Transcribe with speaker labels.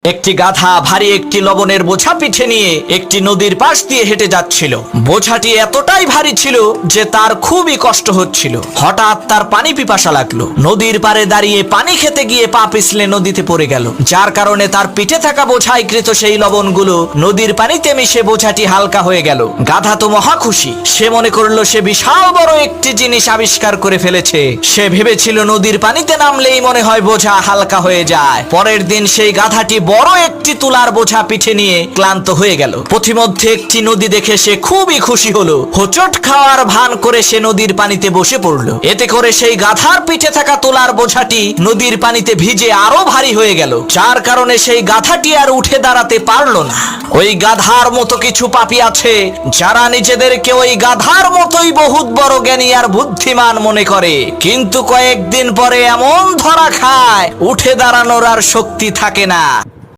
Speaker 1: একটি গাধা ভারী একটি লবণের বোঝা পিঠে নিয়ে একটি নদীর পাশ দিয়ে হেঁটে যাচ্ছিল। বোঝাটি এতটাই ভারী ছিল যে তার খুবই কষ্ট হচ্ছিল। হঠাৎ তার পানি পিপাসা লাগলো। নদীর পাড়ে দাঁড়িয়ে পানি খেতে গিয়ে পা পিছলে নদীতে পড়ে গেল, যার কারণে তার পিঠে থাকা বোঝায় কৃত সেই লবণগুলো নদীর পানিতে মিশে বোঝাটি হালকা হয়ে গেল। গাধা তো মহা খুশি। সে মনে করলো সে বিশাল বড় একটি জিনিস আবিষ্কার করে ফেলেছে। সে ভেবেছিল নদীর পানিতে নামলেই মনে হয় বোঝা হালকা হয়ে যায়। পরের দিন সেই গাধাটি বড় একটি তুলার বোঝা পিঠে নিয়ে ক্লান্ত হয়ে গেল। পথিমধ্যে একটি নদী দেখে সে খুবই খুশি হলো। হোঁচট খাওয়ার ভান করে সে নদীর পানিতে বসে পড়লো। এতে করে সেই গাধার পিঠে থাকা তুলার বোঝাটি নদীর পানিতে ভিজে আরো ভারী হয়ে গেল, যার কারণে সেই গাধাটি আর উঠে দাঁড়াতে পারলো না। ওই গাধার মতো কিছু পাপী আছে যারা নিজেদেরকে ওই গাধার মতোই বহুত বড় জ্ঞানী আর বুদ্ধিমান মনে করে, কিন্তু কয়েকদিন পরে এমন ধরা খায় উঠে দাঁড়ানোর আর শক্তি থাকে না।